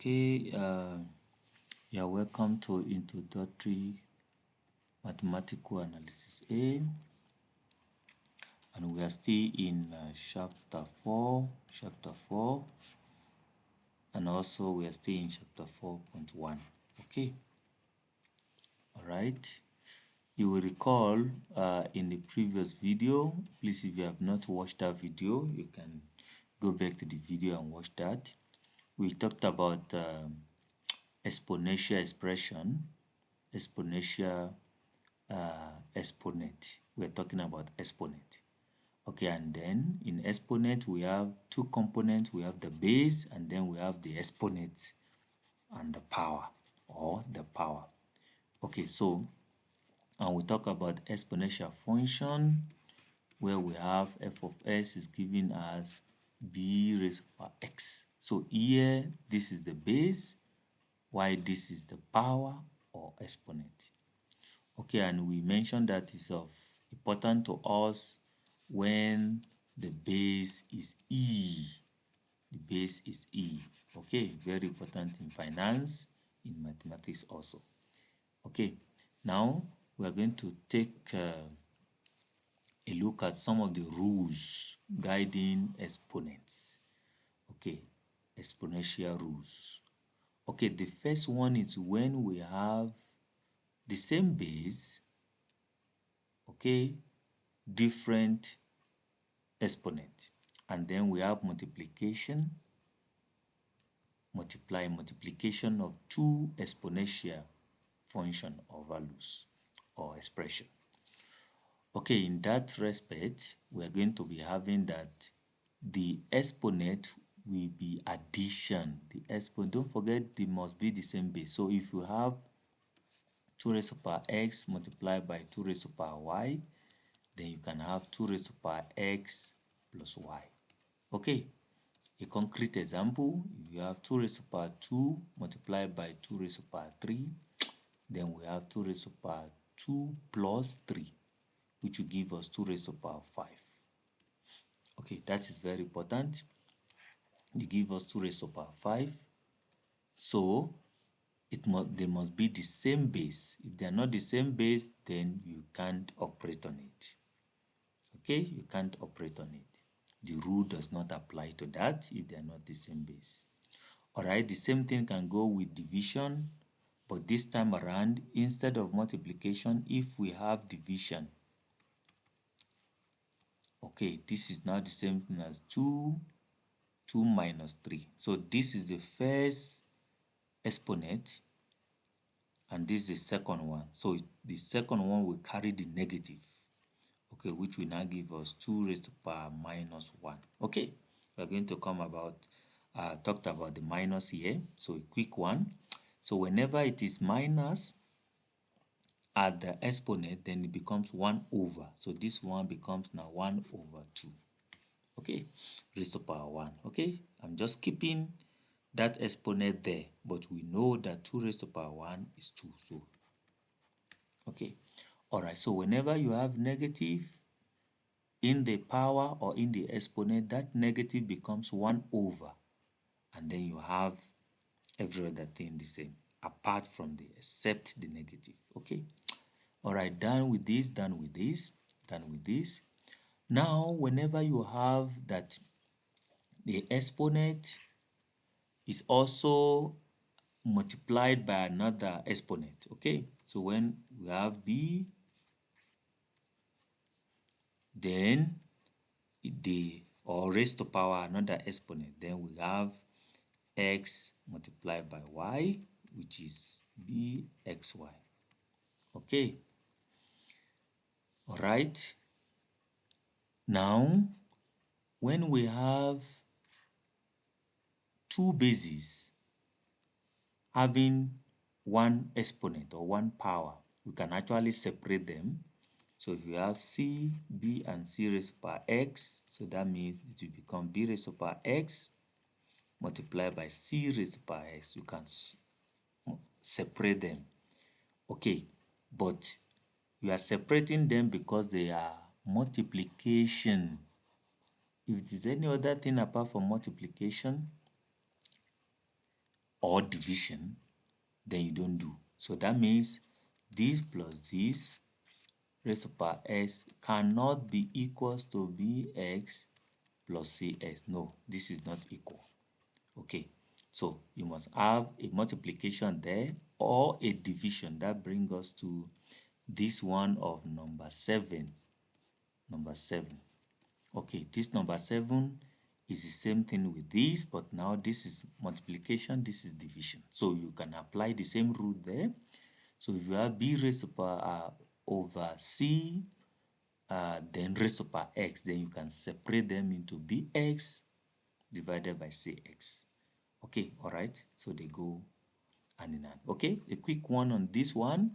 Okay, you're welcome to Introductory Mathematical Analysis A, and we are still in chapter 4, and also we are still in chapter 4.1. Okay, all right. You will recall in the previous video, please, if you have not watched that video, you can go back to the video and watch that. We talked about exponential expression, exponential exponent. We're talking about exponent. Okay, and then in exponent we have two components. We have the base, and then we have the exponent and the power, or the power. Okay, so and we talk about exponential function, where we have f of s is given as b raised to power x. So here this is the base, while this is the power or exponent. Okay, and we mentioned that it's of important to us when the base is e. The base is e. Okay, very important in finance, in mathematics also. Okay, now we are going to take a look at some of the rules guiding exponents. Okay, exponential rules. Okay, the first one is when we have the same base, okay, different exponent, and then we have multiplication of two exponential function or values or expression. Okay, in that respect, we are going to be having that the exponent will be addition. The exponent, don't forget, they must be the same base. So if you have 2 raised to power x multiplied by 2 raised to power y, then you can have 2 raised to power x plus y. Okay, a concrete example, if you have 2 raised to power 2 multiplied by 2 raised to power 3, then we have 2 raised to power 2 plus 3, which will give us 2 raised to power 5. Okay, that is very important. They give us 2 raised to power 5. So they must be the same base. If they are not the same base, then you can't operate on it. Okay, you can't operate on it. The rule does not apply to that if they are not the same base. All right, the same thing can go with division, but this time around, instead of multiplication, if we have division, okay, this is now the same thing as 2 minus 3. So this is the first exponent, and this is the second one. So the second one will carry the negative, okay, which will now give us 2 raised to power minus 1. Okay, we're going to come about, talked about the minus here, so a quick one. So whenever it is minus at the exponent, then it becomes 1 over. So this one becomes now 1 over 2. Okay, raised to power 1. Okay, I'm just keeping that exponent there, but we know that 2 raised to power 1 is 2. So, okay, all right, so whenever you have negative in the power or in the exponent, that negative becomes 1 over, and then you have every other thing the same, apart from the, except the negative. Okay, all right, done with this, done with this, done with this. Now, whenever you have that the exponent is also multiplied by another exponent, okay, so when we have b, then or raised to power another exponent, then we have x multiplied by y, which is bxy. Okay, all right, now when we have two bases having one exponent or one power, we can actually separate them. So if you have c, b, and c raised to power x, so that means it will become b raised to power x multiplied by c raised to power x. You can separate them. Okay, but you are separating them because they are multiplication. If it is any other thing apart from multiplication, or division, then you don't do. So that means this plus this raised to power x cannot be equals to bx plus cs. No, this is not equal. Okay, so you must have a multiplication there or a division. That brings us to this one of number 7. Number 7. Okay, this number 7 is the same thing with this, but now this is multiplication, this is division. So you can apply the same rule there. So if you have b raised to power over c, then raised to power x, then you can separate them into bx divided by cx. Okay, all right, so they go hand in hand. Okay, a quick one on this one.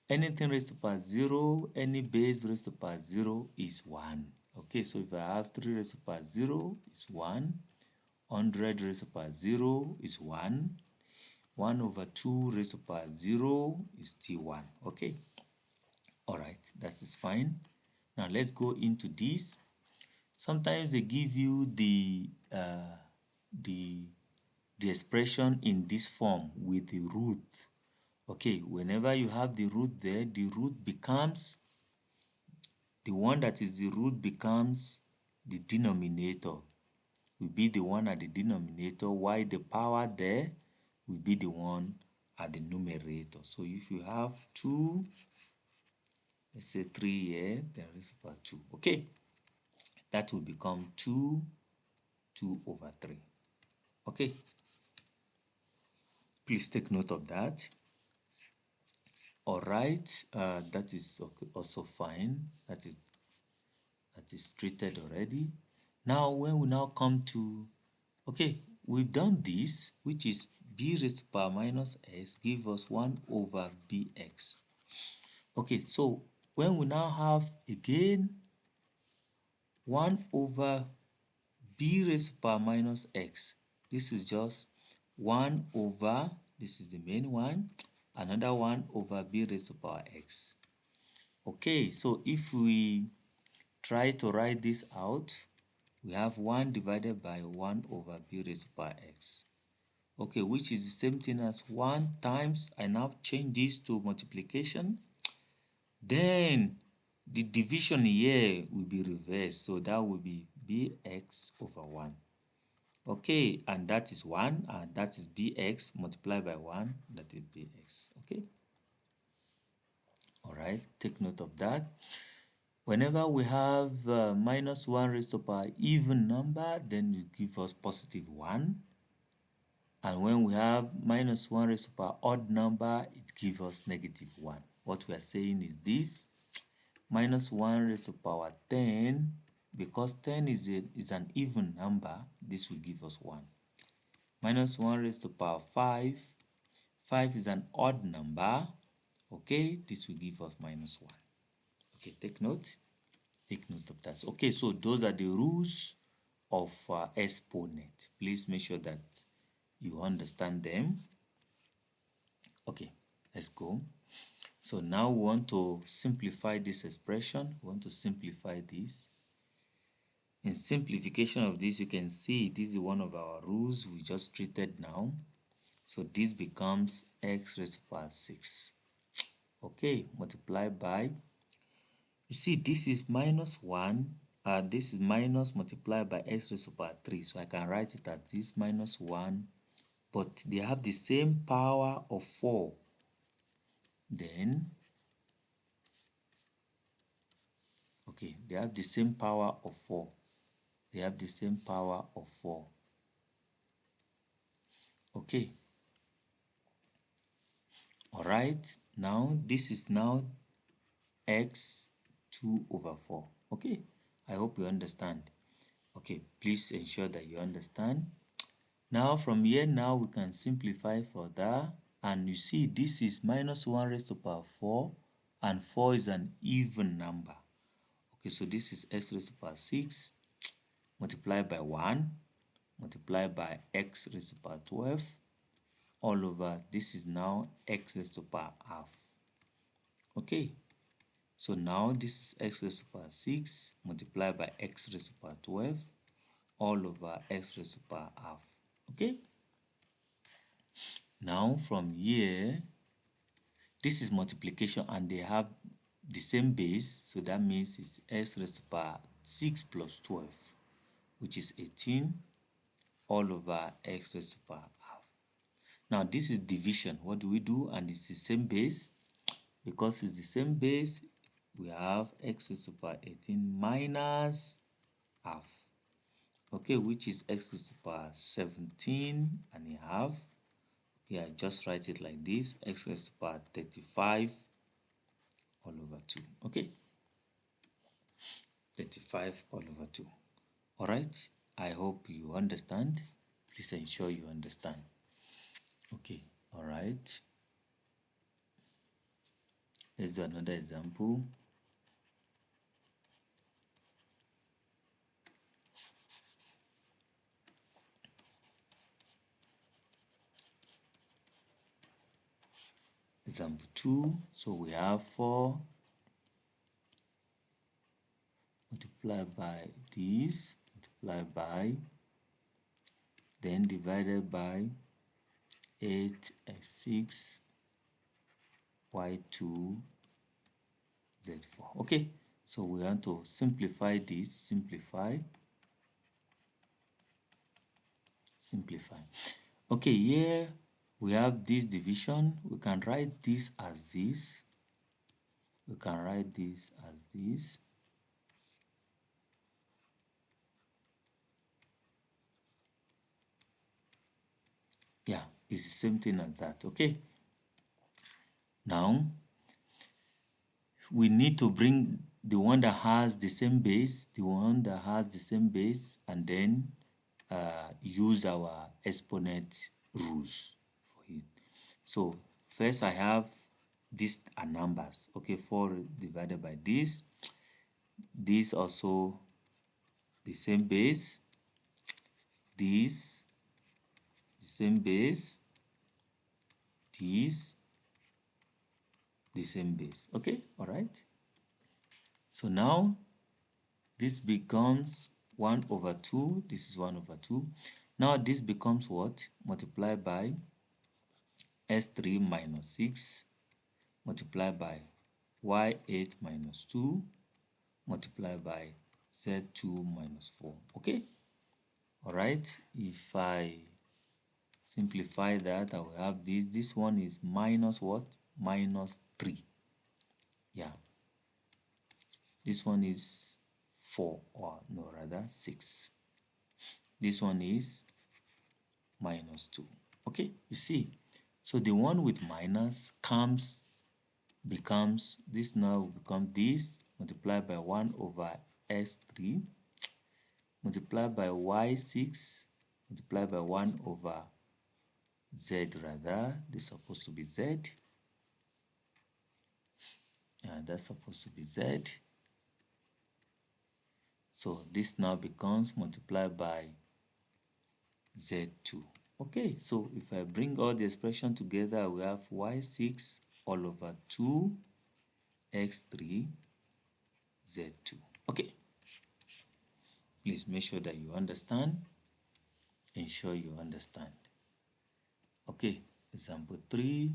Anything raised to power 0, any base raised to power 0 is 1. Okay, so if I have 3 raised to power 0 is 1, 100 raised to power 0 is 1, 1 over 2 raised to power 0 is still 1. Okay, all right, that is fine. Now let's go into this. Sometimes they give you the expression in this form with the root. Okay, whenever you have the root there, the root becomes, the one that is the root becomes the denominator, will be the one at the denominator, while the power there will be the one at the numerator. So if you have 2, let's say 3 here, then raised to power 2. Okay, that will become 2 over 3. Okay, please take note of that. All right, that is also fine. That is treated already. Now when we now come to, okay, we've done this, which is b raised to power minus x give us 1 over bx. Okay, so when we now have again 1 over b raised to power minus x, this is just 1 over, this is the main one, another 1 over b raised to power x. Okay, so if we try to write this out, we have 1 divided by 1 over b raised to power x. Okay, which is the same thing as 1 times, I now change this to multiplication. Then the division here will be reversed, so that will be bx over 1. Okay, and that is 1, and that is bx multiplied by 1, that is bx. Okay, all right, take note of that. Whenever we have minus 1 raised to power even number, then it gives us positive 1. And when we have minus 1 raised to power odd number, it gives us negative 1. What we are saying is this: minus 1 raised to power 10, because 10 is an even number, this will give us 1. Minus 1 raised to power 5, 5 is an odd number, okay, this will give us minus 1. Okay, take note of that. Okay, so those are the rules of exponent. Please make sure that you understand them. Okay, let's go. So now we want to simplify this expression. We want to simplify this. In simplification of this, you can see this is one of our rules we just treated now. So this becomes x raised to power 6. Okay, multiply by, you see this is minus 1, this is minus multiplied by x raised to power 3. So I can write it as this minus 1, but they have the same power of 4. Then, okay, they have the same power of 4. They have the same power of 4. Okay. All right. Now, this is now x 2 over 4. Okay. I hope you understand. Okay. Please ensure that you understand. Now, from here, now we can simplify further. And you see, this is minus 1 raised to power 4. And 4 is an even number. Okay, so this is x raised to power 6 multiplied by 1 multiplied by x raised to power 12 all over, this is now x raised to power half. Okay, so now this is x raised to power 6 multiplied by x raised to power 12 all over x raised to power half. Okay, Now from here, this is multiplication and they have the same base, so that means it's x raised to the power 6 plus 12, which is 18 all over x raised to the power half. Now this is division. What do we do? And it's the same base. Because it's the same base, we have x raised to the power 18 minus half. Okay, which is x raised to the power 17 and a half. Okay, I just write it like this, x raised to the power 35 all over 2. Okay, 35 all over 2. All right, I hope you understand. Please ensure you understand. Okay, all right. Let's do another example. Example 2. So we have 4 multiplied by this, multiplied by, then divided by 8x6 y2 z4. Okay, so we want to simplify this. Simplify. Okay, here we have this division. We can write this as this. We can write this as this. Yeah, it's the same thing as that. Okay, now we need to bring the one that has the same base, and then use our exponent rules for it. So first I have these are numbers. Okay, 4 divided by this also the same base, this the same base, this the same base. Okay, all right. So now this becomes 1 over 2. This is 1 over 2. Now this becomes what? Multiplied by s3 minus 6 multiplied by y8 minus 2 multiplied by z2 minus 4. Okay, all right. If I simplify that, I will have this one is minus what? Minus 3. Yeah, this one is 4, or no, rather 6. This one is minus 2. Okay, you see, so the one with minus becomes this. Now will become this multiplied by 1 over s3 multiplied by y6 multiplied by 1 over z, rather this is supposed to be z. Yeah, that's supposed to be z. So this now becomes multiplied by z2. Okay, so if I bring all the expression together, we have y6 all over 2 x3 z2. Okay, please make sure that you understand. Ensure you understand. Okay, example 3.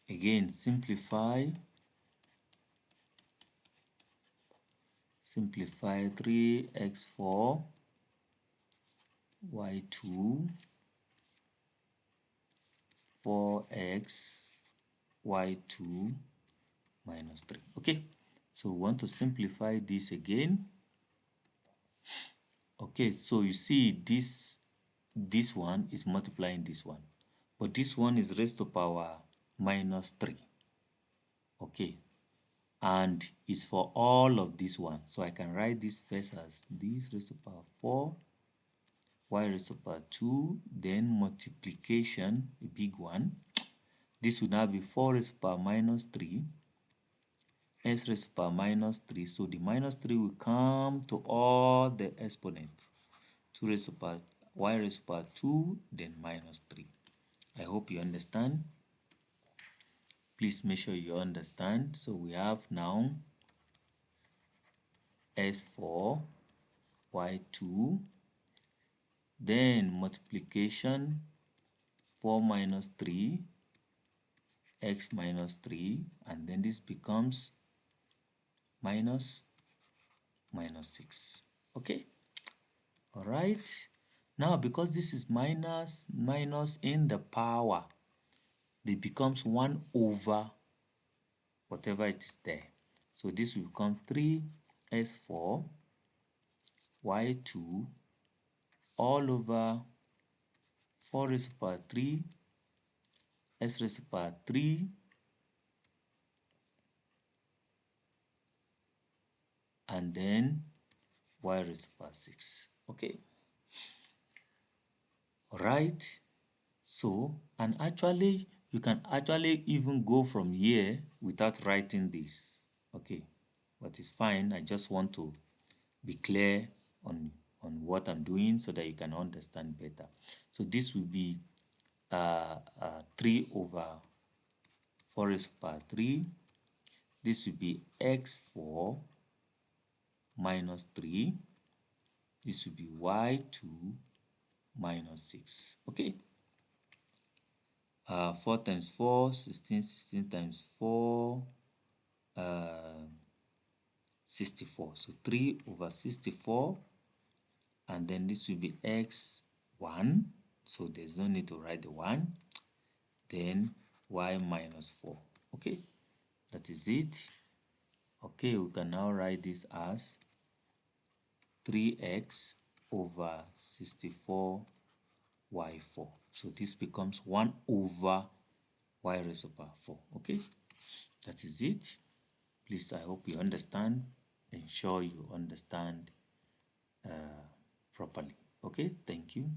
Again, simplify 3x4 y2 4x y2 minus 3. Okay, so we want to simplify this again. Okay, so you see this one is multiplying this one, but this one is raised to power minus 3. Okay, and it's for all of this one, so I can write this first as this raised to power 4 y raised to power 2, then multiplication, a big one. This will now be 4 raised to power minus 3 s raised to power minus 3. So the minus 3 will come to all the exponents. 2 raised to power y raised to power 2, then minus 3. I hope you understand. Please make sure you understand. So we have now s4 y2, then multiplication 4 minus 3, x minus 3, and then this becomes minus 6. Okay, all right. Now because this is minus in the power, it becomes 1 over whatever it is there. So this will become 3s4 y2 all over 4 raised to the power 3 s raised to the power 3 and then y raised to the power 6. Okay, right. So, and actually you can actually even go from here without writing this. Okay, but it's fine. I just want to be clear on what I'm doing so that you can understand better. So this will be 3 over 4 raised to the power 3. This will be x4 minus 3. This will be y2 minus 6. Okay. 4 times 4, 16. 16 times 4, 64. So 3 over 64. And then this will be x1. So there's no need to write the 1. Then y minus 4. Okay. That is it. Okay, we can now write this as 3x over 64 y4. So this becomes 1 over y raised to the power 4. Okay, that is it. Please, I hope you understand. Ensure you understand properly. Okay, thank you.